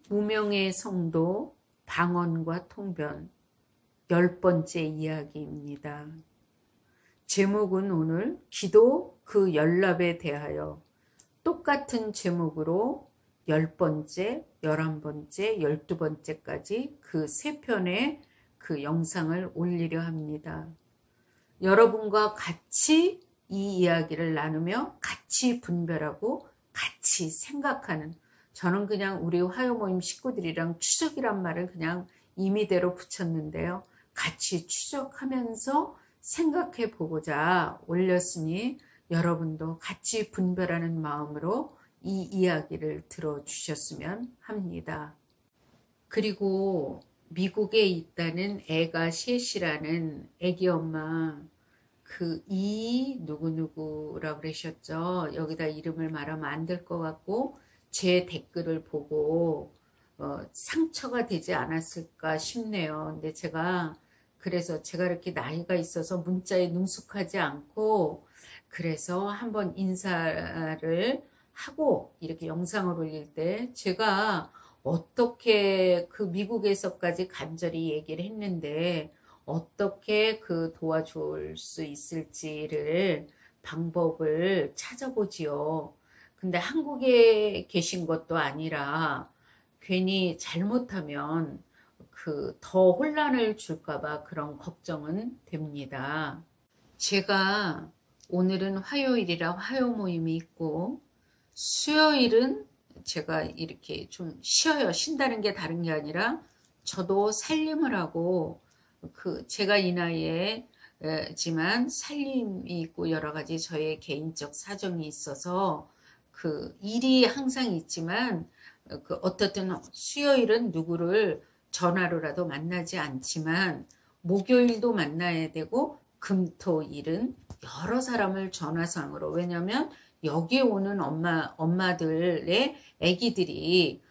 무명의 성도 방언과 통변 10번째 이야기입니다. 제목은 오늘 기도 그 연락에 대하여 똑같은 제목으로 10번째, 11번째, 12번째까지 그 3편의 그 영상을 올리려 합니다. 여러분과 같이 이 이야기를 나누며 같이 분별하고 같이 생각하는, 저는 그냥 우리 화요모임 식구들이랑 추적이란 말을 그냥 임의대로 붙였는데요. 같이 추적하면서 생각해 보고자 올렸으니 여러분도 같이 분별하는 마음으로 이 이야기를 들어주셨으면 합니다. 그리고 미국에 있다는 애가 셋이라는 애기 엄마, 그 이 누구누구라고 그러셨죠. 여기다 이름을 말하면 안 될 것 같고 제 댓글을 보고 상처가 되지 않았을까 싶네요. 근데 그래서 제가 이렇게 나이가 있어서 문자에 능숙하지 않고, 그래서 한번 인사를 하고 이렇게 영상을 올릴 때 제가 어떻게 그 미국에서까지 간절히 얘기를 했는데 어떻게 그 도와줄 수 있을지를 방법을 찾아보지요. 근데 한국에 계신 것도 아니라 괜히 잘못하면 그 더 혼란을 줄까봐 그런 걱정은 됩니다. 제가 오늘은 화요일이라 화요 모임이 있고 수요일은 제가 이렇게 좀 쉬어요. 쉰다는 게 다른 게 아니라 저도 살림을 하고, 제가 이 나이에 지만 살림이 있고 여러 가지 저의 개인적 사정이 있어서 그 일이 항상 있지만 어떻든 수요일은 누구를 전화로라도 만나지 않지만 목요일도 만나야 되고 금토일은 여러 사람을 전화상으로, 왜냐면 여기 오는 엄마들의 아기들이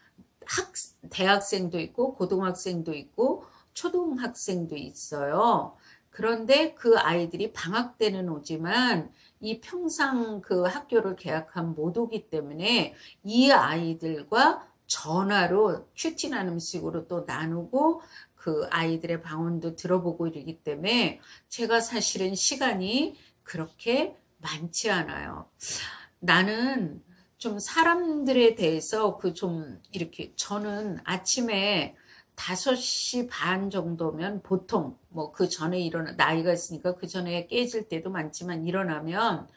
대학생도 있고 고등학생도 있고 초등학생도 있어요. 그런데 그 아이들이 방학 때는 오지만 이 평상 그 학교를 개학한 못 오기 때문에 이 아이들과 전화로 큐티 나눔식으로 또 나누고 그 아이들의 방언도 들어보고 이러기 때문에 제가 사실은 시간이 그렇게 많지 않아요. 나는 좀 사람들에 대해서 좀 이렇게, 저는 아침에 5시 반 정도면 보통 그 전에 나이가 있으니까 그 전에 깨질 때도 많지만 일어나면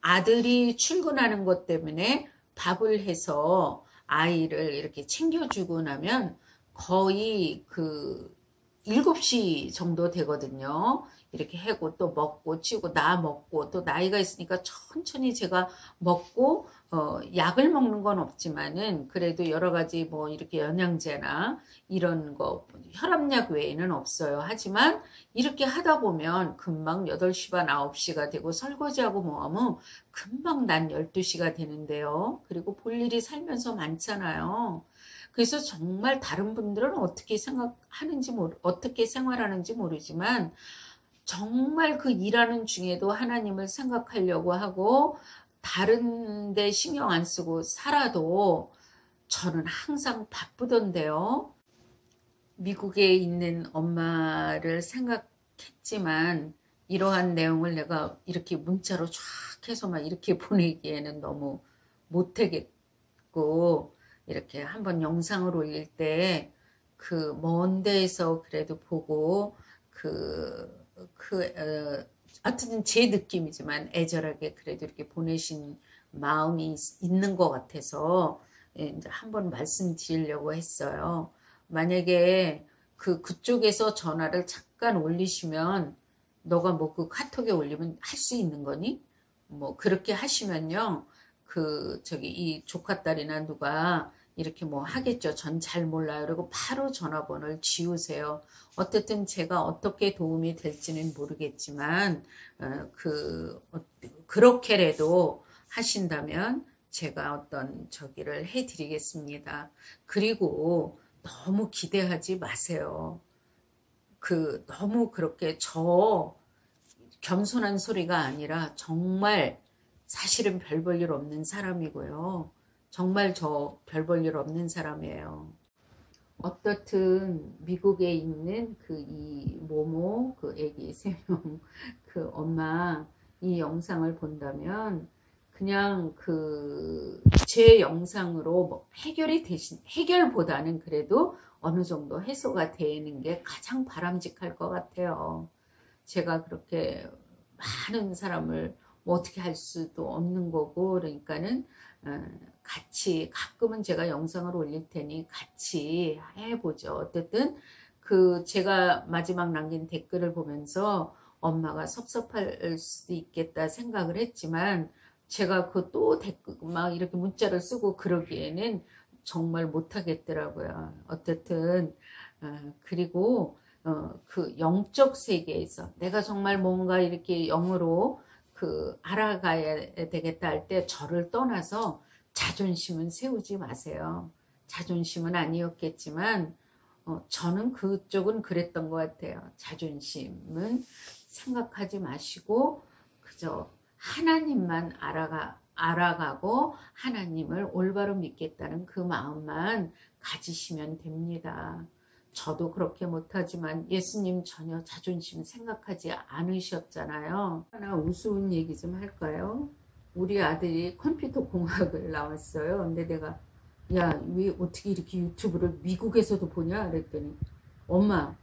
아들이 출근하는 것 때문에 밥을 해서 아이를 이렇게 챙겨주고 나면 거의 7시 정도 되거든요. 이렇게 하고 또 먹고 치우고 나 먹고 또 나이가 있으니까 천천히 제가 먹고 약을 먹는 건 없지만은 그래도 여러 가지 이렇게 영양제나 이런 거 혈압약 외에는 없어요. 하지만 이렇게 하다 보면 금방 8시 반 9시가 되고 설거지하고 하면 금방 난 12시가 되는데요. 그리고 볼 일이 살면서 많잖아요. 그래서 정말 다른 분들은 어떻게 어떻게 생활하는지 모르지만 정말 그 일하는 중에도 하나님을 생각하려고 하고 다른 데 신경 안 쓰고 살아도 저는 항상 바쁘던데요. 미국에 있는 엄마를 생각했지만 이러한 내용을 내가 이렇게 문자로 쫙 해서 막 이렇게 보내기에는 너무 못하겠고, 이렇게 한번 영상을 올릴 때 먼 데에서 그래도 보고 하여튼 제 느낌이지만 애절하게 그래도 이렇게 보내신 마음이 있는 것 같아서 이제 한번 말씀드리려고 했어요. 만약에 그쪽에서 전화를 잠깐 올리시면 너가 그 카톡에 올리면 할 수 있는 거니? 그렇게 하시면요. 이 조카딸이나 누가 이렇게 하겠죠. 전 잘 몰라요. 그리고 바로 전화번호를 지우세요. 어쨌든 제가 어떻게 도움이 될지는 모르겠지만, 그렇게라도 하신다면 제가 어떤 저기를 해드리겠습니다. 그리고 너무 기대하지 마세요. 너무 그렇게 겸손한 소리가 아니라 정말 사실은 별 볼 일 없는 사람이고요. 정말 저 별 볼 일 없는 사람이에요. 어떻든 미국에 있는 그 이 모모 그 애기 3명 그 엄마 이 영상을 본다면 그냥 그 제 영상으로 뭐 해결보다는 그래도 어느 정도 해소가 되는 게 가장 바람직할 것 같아요. 제가 그렇게 많은 사람을 뭐 어떻게 할 수도 없는 거고, 그러니까는 같이 가끔은 제가 영상을 올릴 테니 같이 해보죠. 어쨌든 그 제가 마지막 남긴 댓글을 보면서 엄마가 섭섭할 수도 있겠다 생각을 했지만, 제가 그 또 댓글 막 이렇게 문자를 쓰고 그러기에는 정말 못하겠더라고요. 어쨌든 그리고 그 영적 세계에서 내가 정말 뭔가 이렇게 영으로 그 알아가야 되겠다 할 때 저를 떠나서 자존심은 세우지 마세요. 자존심은 아니었겠지만 저는 그쪽은 그랬던 것 같아요. 자존심은 생각하지 마시고 그저 하나님만 알아가고 하나님을 올바로 믿겠다는 그 마음만 가지시면 됩니다. 저도 그렇게 못하지만 예수님 전혀 자존심 생각하지 않으셨잖아요. 하나 우스운 얘기 좀 할까요? 우리 아들이 컴퓨터 공학을 나왔어요. 근데 내가 야, 왜 어떻게 이렇게 유튜브를 미국에서도 보냐? 그랬더니 엄마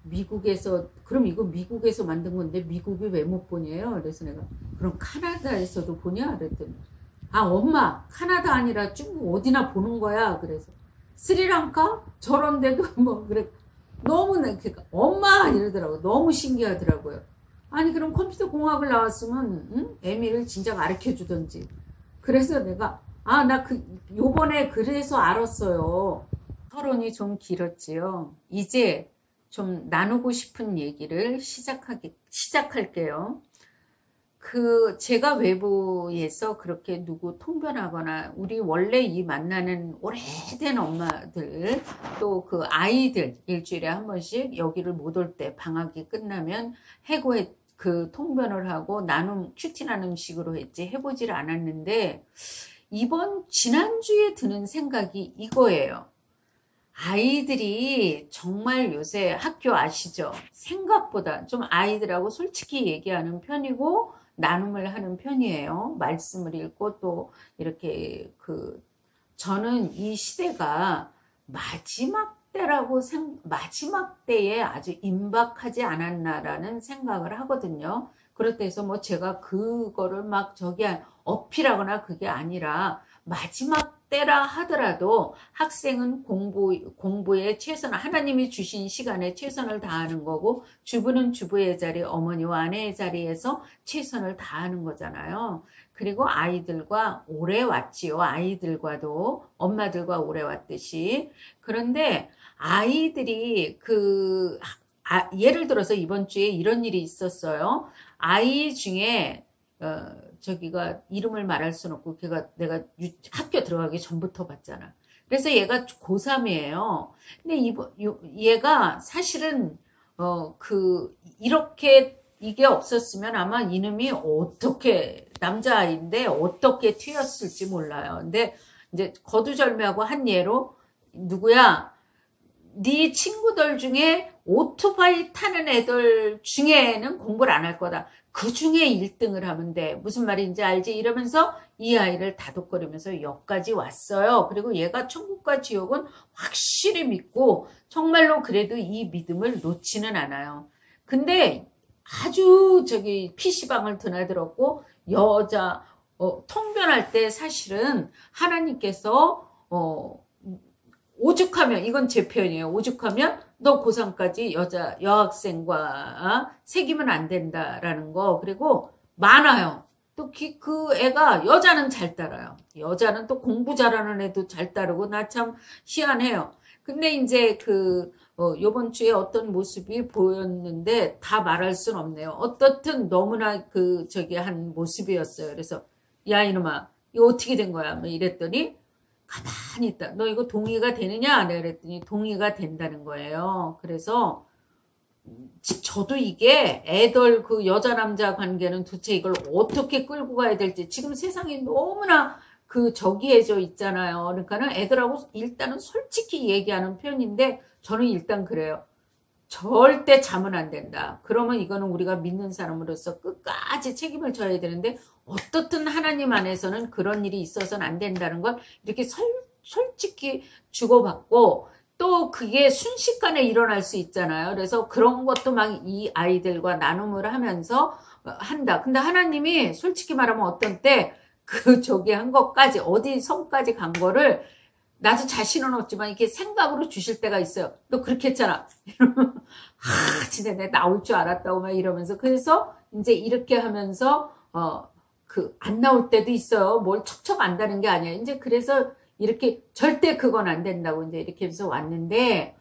미국에서 그럼 이거 미국에서 만든 건데 미국이 왜 못 보냐요? 그래서 내가 그럼 카나다에서도 보냐? 그랬더니 아 엄마 카나다 아니라 중국 어디나 보는 거야. 그래서 스리랑카 저런 데도 뭐 그래 너무나 그러니까 엄마 이러더라고. 너무 신기하더라고요. 아니 그럼 컴퓨터 공학을 나왔으면 응? 애미를 진작 가르쳐 주던지. 그래서 내가 아 나 그 요번에 그래서 알았어요. 토론이 좀 길었지요. 이제 좀 나누고 싶은 얘기를 시작할게요. 그 제가 외부에서 그렇게 누구 통변하거나 우리 원래 이 만나는 오래된 엄마들 또 그 아이들 일주일에 한 번씩 여기를 못 올 때 방학이 끝나면 해고에 그 통변을 하고 나눔 큐티 나눔식으로 했지 해보질 않았는데 지난주에 드는 생각이 이거예요. 아이들이 정말 요새 학교 아시죠? 생각보다 좀 아이들하고 솔직히 얘기하는 편이고 나눔을 하는 편이에요. 말씀을 읽고 또 이렇게 저는 이 시대가 마지막 때에 아주 임박하지 않았나라는 생각을 하거든요. 그렇다해서 뭐 제가 그거를 막 어필하거나 그게 아니라 마지막 때라 하더라도 학생은 공부에 최선을 하나님이 주신 시간에 최선을 다하는 거고 주부는 주부의 자리 어머니와 아내의 자리에서 최선을 다하는 거잖아요. 그리고 아이들과 오래 왔지요. 아이들과도 엄마들과 오래 왔듯이. 그런데 아이들이 예를 들어서 이번 주에 이런 일이 있었어요. 아이 중에 저기가 이름을 말할 수는 없고 내가 학교 들어가기 전부터 봤잖아. 그래서 얘가 고3이에요. 근데 얘가 사실은 이렇게 이게 없었으면 아마 이놈이 남자아이인데 어떻게 튀었을지 몰라요. 근데 이제 거두절미하고 한 예로 누구야? 네 친구들 중에 오토바이 타는 애들 중에는 공부를 안 할 거다. 그 중에 1등을 하면 돼. 무슨 말인지 알지? 이러면서 이 아이를 다독거리면서 여기까지 왔어요. 그리고 얘가 천국과 지옥은 확실히 믿고 정말로 그래도 이 믿음을 놓지는 않아요. 근데 아주 PC방을 드나들었고 여자 통변할 때 사실은 하나님께서 오죽하면 이건 제 표현이에요. 오죽하면 너 고3까지 여학생과 사귀면 안 된다라는 거. 그리고 많아요. 또 그 애가 여자는 잘 따라요. 여자는 또 공부 잘하는 애도 잘 따르고 나 참 희한해요. 근데 이제 요번 주에 어떤 모습이 보였는데 다 말할 순 없네요. 어떻든 너무나 한 모습이었어요. 그래서 야 이놈아 이거 어떻게 된 거야? 뭐 이랬더니 가만히 있다. 너 이거 동의가 되느냐? 내가 그랬더니 동의가 된다는 거예요. 그래서 저도 이게 애들 여자 남자 관계는 도대체 이걸 어떻게 끌고 가야 될지 지금 세상이 너무나 그 저기해져 있잖아요. 그러니까는 애들하고 일단은 솔직히 얘기하는 편인데 저는 일단 그래요. 절대 자면 안 된다. 그러면 이거는 우리가 믿는 사람으로서 끝까지 책임을 져야 되는데 어떻든 하나님 안에서는 그런 일이 있어서는 안 된다는 걸 이렇게 솔직히 주고받고 또 그게 순식간에 일어날 수 있잖아요. 그래서 그런 것도 막 이 아이들과 나눔을 하면서 한다. 근데 하나님이 솔직히 말하면 어떤 때 그 저기 한 것까지 어디 성까지 간 거를 나도 자신은 없지만 이렇게 생각으로 주실 때가 있어요. 너 그렇게 했잖아. 이러면 진짜 내가 나올 줄 알았다고 막 이러면서 그래서 이제 이렇게 하면서 안 나올 때도 있어요. 뭘 척척 안다는 게 아니에요. 이제 그래서 이렇게 절대 그건 안 된다고 이제 이렇게 해서 왔는데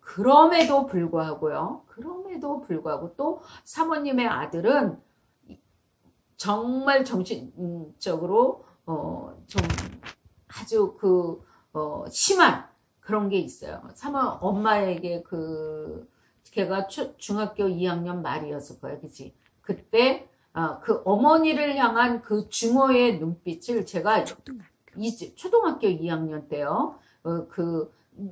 그럼에도 불구하고요. 그럼에도 불구하고 또 사모님의 아들은 정말 정신적으로 좀 아주 심한 그런 게 있어요. 엄마에게 걔가 중학교 2학년 말이었을 거예요. 그치? 그때, 그 어머니를 향한 그 증오의 눈빛을 제가 초등학교 2학년 때요.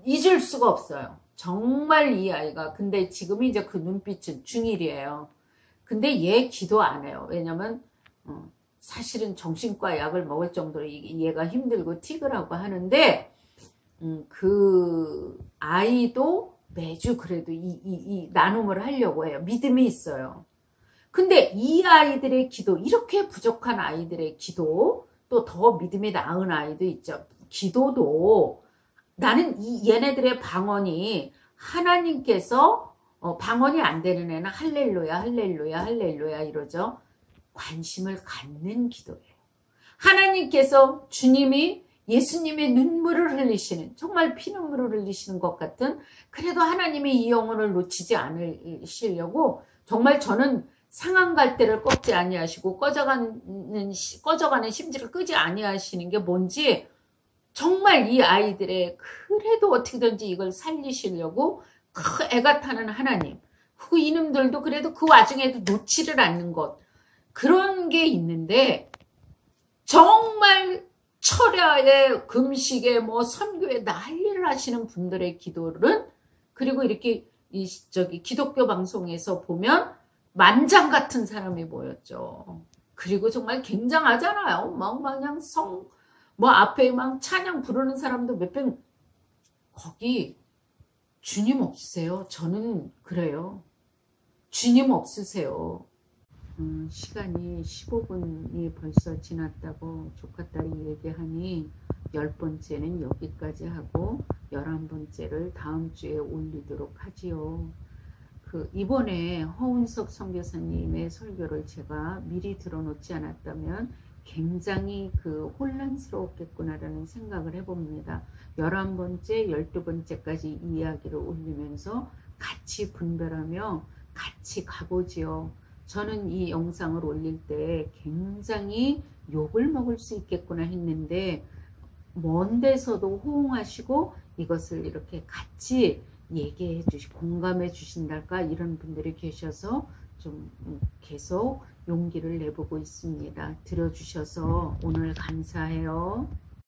잊을 수가 없어요. 정말 이 아이가. 근데 지금 이제 그 눈빛은 중1이에요. 근데 얘 기도 안 해요. 왜냐면, 사실은 정신과 약을 먹을 정도로 얘가 힘들고 틱을 하는데 그 아이도 매주 그래도 이 나눔을 하려고 해요. 믿음이 있어요. 근데 이 아이들의 기도, 이렇게 부족한 아이들의 기도, 또 더 믿음이 나은 아이도 있죠. 기도도 나는 얘네들의 방언이 하나님께서 방언이 안 되는 애는 할렐루야 할렐루야 할렐루야 이러죠. 관심을 갖는 기도예요. 하나님께서 주님이 예수님의 눈물을 흘리시는 정말 피눈물을 흘리시는 것 같은 그래도 하나님이 이 영혼을 놓치지 않으시려고 정말 저는 상한 갈대를 꺾지 아니하시고 꺼져가는 심지를 끄지 아니하시는 게 뭔지 정말 이 아이들의 그래도 어떻게든지 이걸 살리시려고 애가 타는 하나님 그 이놈들도 그래도 그 와중에도 놓지를 않는 것 그런 게 있는데 정말 철야에 금식에 선교에 난리를 하시는 분들의 기도는 그리고 이렇게 기독교 방송에서 보면 만장 같은 사람이 모였죠. 그리고 정말 굉장하잖아요. 마냥 앞에 막 찬양 부르는 사람도 몇백 거기 주님 없으세요? 저는 그래요. 주님 없으세요. 시간이 15분이 벌써 지났다고 조카딸이 얘기하니 10번째는 여기까지 하고 11번째를 다음 주에 올리도록 하지요. 이번에 허운석 선교사님의 설교를 제가 미리 들어놓지 않았다면 굉장히 혼란스러웠겠구나라는 생각을 해봅니다. 11번째, 12번째까지 이야기를 올리면서 같이 분별하며 같이 가보지요. 저는 이 영상을 올릴 때 굉장히 욕을 먹을 수 있겠구나 했는데 먼 데서도 호응하시고 이것을 이렇게 같이 얘기해 주시고 공감해 주신달까 이런 분들이 계셔서 좀 계속 용기를 내보고 있습니다. 들어주셔서 오늘 감사해요.